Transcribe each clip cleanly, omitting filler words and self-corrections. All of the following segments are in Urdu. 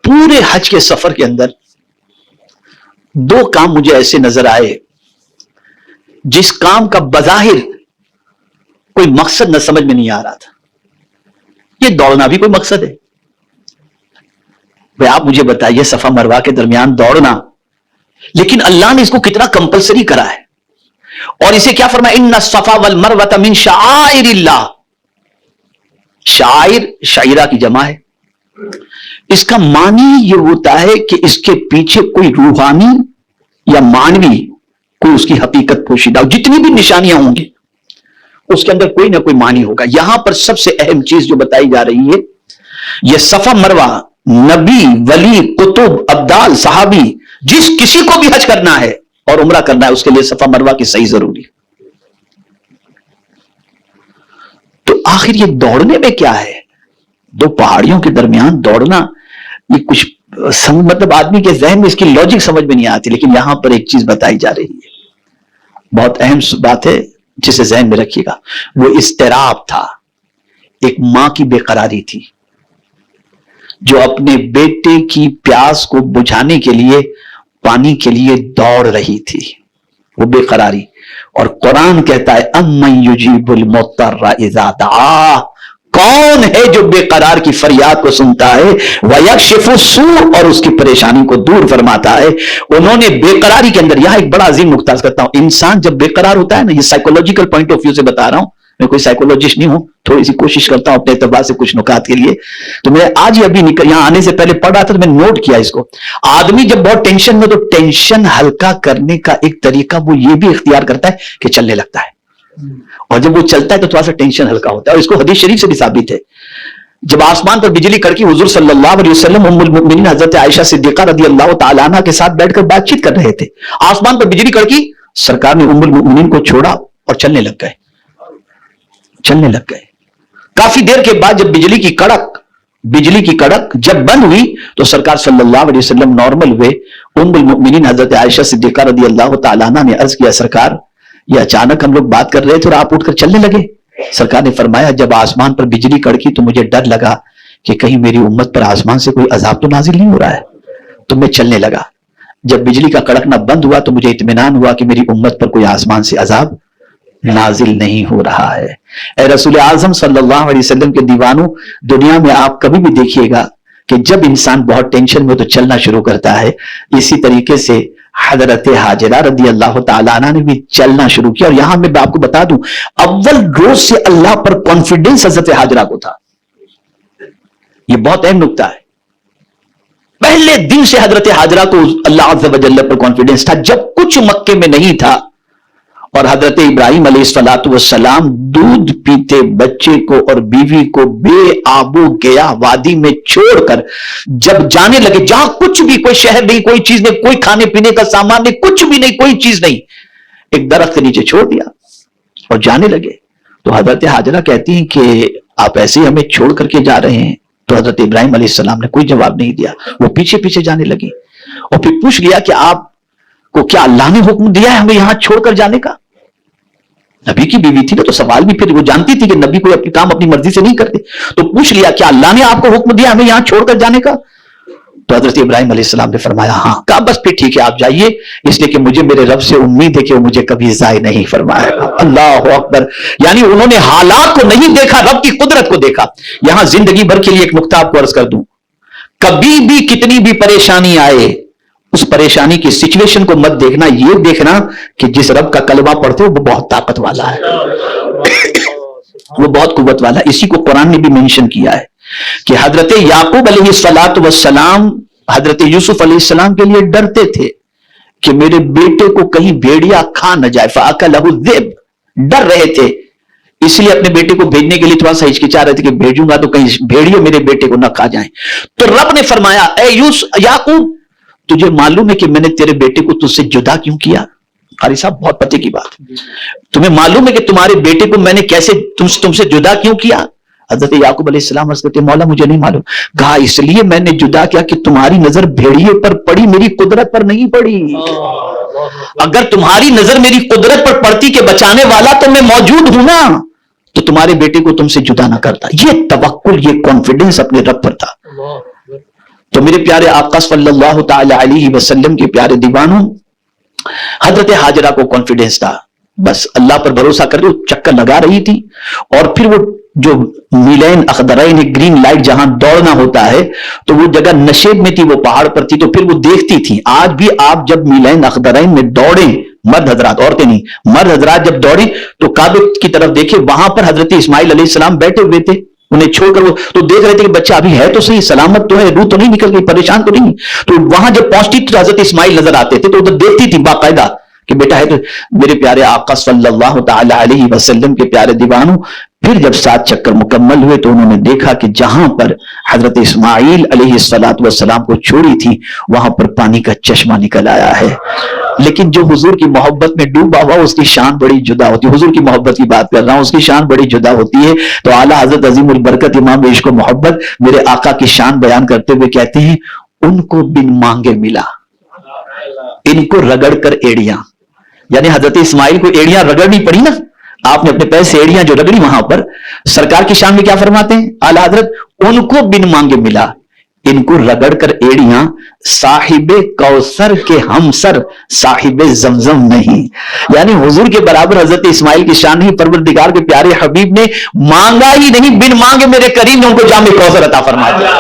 پورے حج کے سفر کے اندر دو کام مجھے ایسے نظر آئے جس کام کا بظاہر کوئی مقصد نہ سمجھ میں نہیں آ رہا تھا. یہ دوڑنا بھی کوئی مقصد ہے؟ بھائی آپ مجھے بتائیے صفا مروہ کے درمیان دوڑنا، لیکن اللہ نے اس کو کتنا کمپلسری کرا ہے. اور اسے کیا فرمایا؟ ان الصفا والمروہ من شعائر اللہ. شاعر شاعرہ کی جمع ہے. اس کا معنی یہ ہوتا ہے کہ اس کے پیچھے کوئی روحانی یا معنوی کوئی اس کی حقیقت پوشیدہ ہو. جتنی بھی نشانیاں ہوں گی اس کے اندر کوئی نہ کوئی معنی ہوگا. یہاں پر سب سے اہم چیز جو بتائی جا رہی ہے، یہ صفا مروہ نبی، ولی، کتب، ابدال، صحابی، جس کسی کو بھی حج کرنا ہے اور عمرہ کرنا ہے اس کے لیے صفا مروہ کی صحیح ضروری ہے. تو آخر یہ دوڑنے میں کیا ہے؟ دو پہاڑیوں کے درمیان دوڑنا، یہ کچھ مطلب آدمی کے ذہن میں اس کی لاجک سمجھ میں نہیں آتی. لیکن یہاں پر ایک چیز بتائی جا رہی ہے، بہت اہم بات ہے جسے ذہن میں رکھیے گا. وہ اضطراب تھا، ایک ماں کی بے قراری تھی جو اپنے بیٹے کی پیاس کو بجھانے کے لیے پانی کے لیے دوڑ رہی تھی. وہ بے قراری. اور قرآن کہتا ہے امن یجیب المضطر اذا دعا، کون ہے جو بے قرار کی فریاد کو سنتا ہے، ویکشف السوء، اور اس کی پریشانی کو دور فرماتا ہے. انہوں نے بے قراری کے اندر، یہاں ایک بڑا عظیم نقطہ کرتا ہوں، انسان جب بے قرار ہوتا ہے نا، یہ سائیکولوجیکل پوائنٹ آف ویو سے بتا رہا ہوں، میں کوئی سائیکولوجسٹ نہیں ہوں، تھوڑی سی کوشش کرتا ہوں اپنے اعتبار سے کچھ نکات کے لیے. تو میں آج ہی ابھی یہاں آنے سے پہلے پڑھ رہا تھا تو میں نوٹ کیا اس کو. آدمی جب بہت ٹینشن میں، تو ٹینشن ہلکا کرنے کا ایک طریقہ وہ یہ بھی اختیار کرتا ہے کہ چلنے لگتا ہے، اور جب وہ چلتا ہے تو تھوڑا سا ٹینشن ہلکا ہوتا ہے. اور اس کو حدیث شریف سے بھی ثابت ہے. جب آسمان پر بجلی کڑکی، حضور صلی اللہ علیہ وسلم ام المؤمنین حضرت عائشہ صدیقہ رضی اللہ تعالی عنہ کے ساتھ بیٹھ کر بات چیت کر رہے تھے. آسمان پر بجلی کڑکی، سرکار نے ام المؤمنین کو چھوڑا اور چلنے لگ گئے. کافی دیر کے بعد جب بجلی کی کڑک جب بند ہوئی تو سرکار صلی اللہ علیہ وسلم نارمل ہوئے. ام المؤمنین حضرت عائشہ صدیقہ رضی اللہ تعالی عنہ نے عرض کیا، سرکار یہ اچانک ہم لوگ بات کر رہے تھے اور آپ اٹھ کر چلنے لگے. سرکار نے فرمایا، جب آسمان پر بجلی کڑکی تو مجھے ڈر لگا کہ کہیں میری امت پر آسمان سے کوئی عذاب تو نازل نہیں ہو رہا ہے، تو میں چلنے لگا. جب بجلی کا کڑکنا بند ہوا تو مجھے اطمینان ہوا کہ میری امت پر کوئی آسمان سے عذاب نازل نہیں ہو رہا ہے. اے رسول اعظم صلی اللہ علیہ وسلم کے دیوانوں، دنیا میں آپ کبھی بھی دیکھیے گا کہ جب انسان بہت ٹینشن میں تو چلنا شروع کرتا ہے. اسی طریقے سے حضرت حاجرہ رضی اللہ تعالیٰ عنہ نے بھی چلنا شروع کیا. اور یہاں میں آپ کو بتا دوں، اول روز سے اللہ پر کانفیڈنس حضرت حاجرہ کو تھا. یہ بہت اہم نکتہ ہے. پہلے دن سے حضرت حاجرہ کو اللہ عز و جل پر کانفیڈنس تھا، جب کچھ مکے میں نہیں تھا. اور حضرت ابراہیم علیہ الصلوۃ والسلام دودھ پیتے بچے کو اور بیوی کو بے آبو گیا وادی میں چھوڑ کر جب جانے لگے، جہاں کچھ بھی، کوئی شہر نہیں، کوئی چیز نہیں، کوئی کھانے پینے کا سامان نہیں، کچھ بھی نہیں، کوئی چیز نہیں، ایک درخت کے نیچے چھوڑ دیا اور جانے لگے. تو حضرت حاجرہ کہتی ہیں کہ آپ ایسے ہی ہمیں چھوڑ کر کے جا رہے ہیں؟ تو حضرت ابراہیم علیہ السلام نے کوئی جواب نہیں دیا. وہ پیچھے پیچھے جانے لگی اور پھر پوچھ لیا کہ آپ کو کیا اللہ نے حکم دیا ہے ہمیں یہاں چھوڑ کر جانے کا؟ نبی کی بیوی تھی نا، تو سوال بھی پھر وہ جانتی تھی کہ نبی کوئی اپنے کام اپنی مرضی سے نہیں کرتے. تو پوچھ لیا کیا اللہ نے آپ کو حکم دیا ہمیں یہاں چھوڑ کر جانے کا؟ تو حضرت ابراہیم علیہ السلام نے فرمایا ہاں. کہا بس پھر ٹھیک ہے آپ جائیے، اس لیے کہ مجھے میرے رب سے امید ہے کہ وہ مجھے کبھی ضائع نہیں فرمائے گا. اللہ اکبر. یعنی انہوں نے حالات کو نہیں دیکھا، رب کی قدرت کو دیکھا. یہاں زندگی بھر کے لیے ایک نقطہ آپ کو عرض کر دوں، کبھی بھی کتنی بھی پریشانی آئے اس پریشانی کی سچویشن کو مت دیکھنا، یہ دیکھنا کہ جس رب کا کلمہ پڑھتے ہو وہ بہت طاقت والا ہے، وہ بہت قوت والا ہے. اسی کو قرآن نے بھی منشن کیا ہے کہ حضرت یعقوب علیہ الصلوۃ والسلام حضرت یوسف علیہ السلام کے لیے ڈرتے تھے کہ میرے بیٹے کو کہیں بھیڑیا کھا نہ جائے، فَأَكَلَهُ الذِّئْبُ. ڈر رہے تھے، اس لیے اپنے بیٹے کو بھیجنے کے لیے تھوڑا سا ہچکچا رہے تھے کہ بھیجوں گا تو کہیں بھیڑیے میرے بیٹے کو نہ کھا جائیں. تو رب نے فرمایا اے یعقوب، تجھے معلوم ہے کہ میں نے تیرے بیٹے کو تجھ سے جدا کیوں کیا؟ قاری صاحب بہت پتے کی بات، تمہیں معلوم ہے کہ تمہارے بیٹے کو میں نے کیسے تم سے جدا کیوں کیا؟ حضرت یعقوب علیہ السلام عرض کرتے مولا مجھے نہیں معلوم. کہا اس لیے میں نے جدا کیا کہ تمہاری نظر بھیڑیے پر پڑی، میری قدرت پر نہیں پڑی. اگر تمہاری نظر میری قدرت پر پڑتی کہ بچانے والا تو میں موجود ہوں نا، تو تمہارے بیٹے کو تم سے جدا نہ کرتا. یہ توکل، یہ کانفیڈنس اپنے رب پر تھا. تو میرے پیارے آقا صلی اللہ تعالی علیہ وسلم کے پیارے دیوانوں، حضرت حاجرہ کو کانفیڈنس تھا، بس اللہ پر بھروسہ کر کے وہ چکر لگا رہی تھی، اور پھر وہ جو میلین اخضرین گرین لائٹ جہاں دوڑنا ہوتا ہے تو وہ جگہ نشیب میں تھی، وہ پہاڑ پر تھی، تو پھر وہ دیکھتی تھی۔ آج بھی آپ جب میلین اخضرین میں دوڑیں، مرد حضرات، عورتیں نہیں، مرد حضرات جب دوڑیں تو کعبے کی طرف دیکھیں، وہاں پر حضرت اسماعیل علیہ السلام بیٹھے ہوئے تھے، انہیں چھوڑ کر وہ تو دیکھ رہے تھے کہ بچہ ابھی ہے تو صحیح، سلامت تو ہے، روح تو نہیں نکل گئی، پریشان تو نہیں۔ تو وہاں جب پہنچتی تو حضرت اسماعیل نظر آتے تھے، تو ادھر دیکھتی تھی باقاعدہ کہ بیٹا ہے۔ تو میرے پیارے آقا صلی اللہ تعالی علیہ وسلم کے پیارے دیوانوں، پھر جب 7 چکر مکمل ہوئے تو انہوں نے دیکھا کہ جہاں پر حضرت اسماعیل علیہ السلام کو چھوڑی تھی وہاں پر پانی کا چشمہ نکل آیا ہے۔ لیکن جو حضور کی محبت میں ڈوبا ہوا اس کی شان بڑی جدا ہوتی ہے، حضور کی محبت کی بات کر رہا ہوں، اس کی شان بڑی جدا ہوتی ہے۔ تو اعلیٰ حضرت عظیم البرکت امام عشق و محبت میرے آقا کی شان بیان کرتے ہوئے کہتے ہیں، ان کو بن مانگے ملا، ان کو رگڑ کر ایڑیاں، یعنی حضرت اسماعیل کو ایڑیاں رگڑنی پڑی نا، آپ نے اپنے پیر سے ایڑیاں جو رگڑی، وہاں پر سرکار کی شان میں کیا فرماتے ہیں اعلیٰ حضرت، ان کو بن مانگے ملا، ان کو رگڑ کر ایڑیاں، صاحب کوثر کے ہمسر صاحب زمزم نہیں، یعنی حضور کے برابر حضرت اسماعیل کی شان نہیں، پروردگار کے پیارے حبیب نے مانگا ہی نہیں، بن مانگے میرے کریم نے ان کو جام کوثر عطا فرما دیا،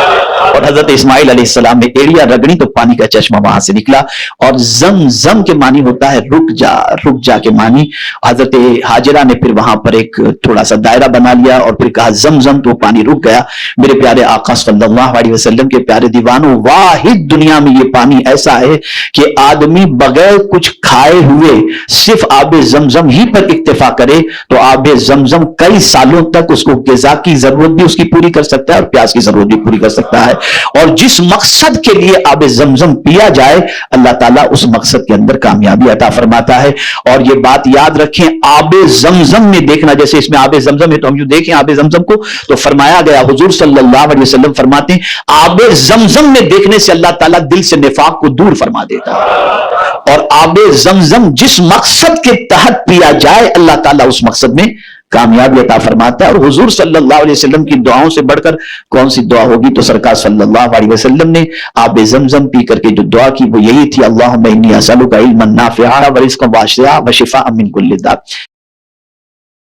اور حضرت اسماعیل علیہ السلام نے ایڑیاں رگڑی تو پانی کا چشمہ وہاں سے نکلا۔ اور زمزم کے معنی ہوتا ہے رک جا، رک جا کے معنی۔ حضرت حاجرہ نے پھر وہاں پر ایک تھوڑا سا دائرہ بنا لیا اور پھر کہا زمزم، تو پانی رک گیا۔ میرے پیارے آقا صلی اللہ علیہ وسلم کے پیارے دیوانوں، واحد دنیا میں یہ پانی ایسا ہے کہ آدمی بغیر کچھ کھائے ہوئے صرف آب زمزم ہی پر اکتفا کرے تو آب زمزم کئی سالوں تک اس کو غذا کی ضرورت بھی اس کی پوری کر سکتا ہے اور پیاس کی ضرورت بھی پوری کر سکتا ہے، اور جس مقصد کے لیے آب زمزم پیا جائے اللہ تعالیٰ اس مقصد کے اندر کامیابی عطا فرماتا ہے۔ اور یہ بات یاد رکھیں، آب زمزم میں دیکھنا، جیسے اس میں آب زمزم ہے تو ہم جو دیکھیں آب زمزم کو تو فرمایا گیا، حضور صلی اللہ علیہ وسلم فرماتے ہیں آب زمزم میں دیکھنے سے اللہ تعالیٰ دل سے نفاق کو دور فرما دیتا ہے، اور آب زمزم جس مقصد کے تحت پیا جائے اللہ تعالیٰ اس مقصد میں کامیابی عطا فرماتا ہے۔ اور حضور صلی اللہ علیہ وسلم کی دعاؤں سے بڑھ کر کون سی دعا ہوگی، تو سرکار صلی اللہ علیہ وسلم نے آب زمزم پی کر کے جو دعا کی وہ یہی تھی، اللہم انی اسألک علما نافعا ورزقا واسعا وشفاء من کل داء۔